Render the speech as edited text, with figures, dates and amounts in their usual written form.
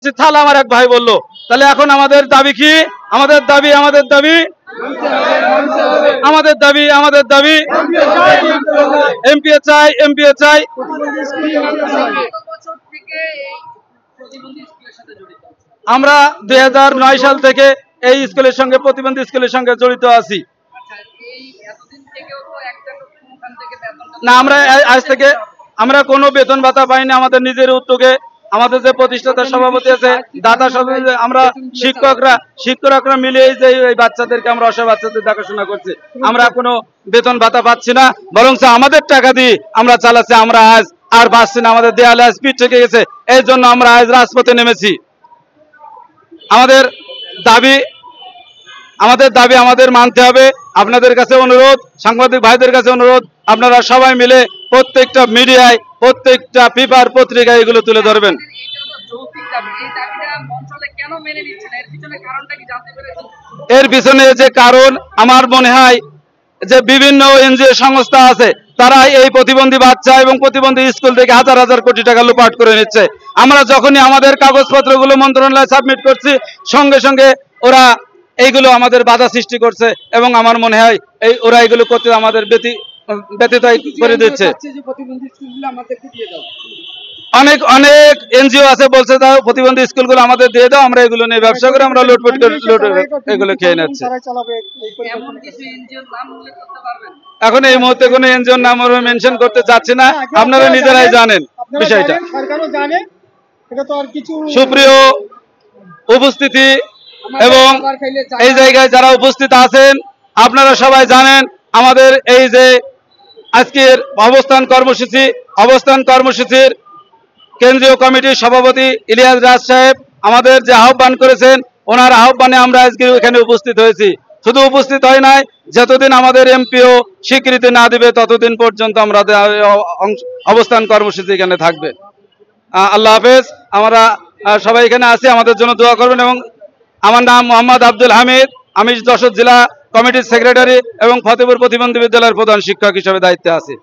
মসজিদ থালা আমার এক ভাই বললো। তাহলে এখন আমাদের দাবি কি? আমাদের দাবি এমপিও চাই। আমরা 2009 সাল থেকে এই স্কুলের সঙ্গে, প্রতিবন্ধী স্কুলের সঙ্গে জড়িত আছি। না, আমরা কোনো বেতন ভাতা পাইনি। আমাদের নিজের উদ্যোগে, আমাদের যে প্রতিষ্ঠাতা সভাপতি আছে, দাতা সভাপতি, আমরা শিক্ষকরা মিলে এই বাচ্চাদেরকে, আমরা অসহায় বাচ্চাদের দেখাশোনা করছি। আমরা কোনো বেতন ভাতা পাচ্ছি না, বরং আমাদের টাকা দিয়ে আমরা চালাচ্ছি। আমরা আজ আর পাচ্ছি না, আমাদের দেয়ালে আজ পিঠ থেকে গেছে। এই জন্য আমরা আজ রাজপথে নেমেছি। আমাদের দাবি আমাদের মানতে হবে। আপনাদের কাছে অনুরোধ, সাংবাদিক ভাইদের কাছে অনুরোধ, আপনারা সবাই মিলে প্রত্যেকটা মিডিয়ায়, প্রত্যেকটা পেপার পত্রিকায় এগুলো তুলে ধরবেন। এর পিছনে যে কারণ, আমার মনে হয় যে বিভিন্ন এনজিও সংস্থা আছে, তারা এই প্রতিবন্ধী বাচ্চা এবং প্রতিবন্ধী স্কুল থেকে হাজার হাজার কোটি টাকা লুপাট করে নিচ্ছে। আমরা যখনই আমাদের কাগজপত্রগুলো মন্ত্রণালয়ে সাবমিট করছি, সঙ্গে সঙ্গে ওরা এইগুলো আমাদের বাধা সৃষ্টি করছে, এবং আমার মনে হয় ওরা এগুলো করতে আমাদের ব্যতীত করে দিচ্ছে। অনেক এনজিও আছে, বলছে দাও প্রতিবন্ধী স্কুলগুলো আমাদের দিয়ে দাও, আমরা এগুলো নিয়ে ব্যবসা করে আমরা লুটপাট করে এগুলো খেয়ে নিচ্ছি। এখন এই মুহূর্তে কোনো এনজিওর নাম আমরা মেনশন করতে চাচ্ছি না, আপনারা নিজেরাই জানেন বিষয়টা। সুপ্রিয় উপস্থিতি এবং এই জায়গায় যারা উপস্থিত আছেন, আপনারা সবাই জানেন আমাদের এই যে আজকের অবস্থান কর্মসূচির কেন্দ্রীয় কমিটির সভাপতি ইলিয়াস রাজ সাহেব আমাদের যে আহ্বান করেছেন, ওনার আহ্বানে আমরা আজকে এখানে উপস্থিত হয়েছি। শুধু উপস্থিত হয় নাই, যতদিন আমাদের এমপিও স্বীকৃতি না দিবে ততদিন পর্যন্ত আমরা অবস্থান কর্মসূচি এখানে থাকবে। আল্লাহ হাফেজ। আমরা সবাই এখানে আছি, আমাদের জন্য দোয়া করবেন। এবং আমার নাম মোহাম্মদ আব্দুল হামিদ, আমি যশোর জেলা কমিটির সেক্রেটারি এবং ফতেপুর প্রতিবন্ধী বিদ্যালয়ের প্রধান শিক্ষক হিসেবে দায়িত্বে আছি।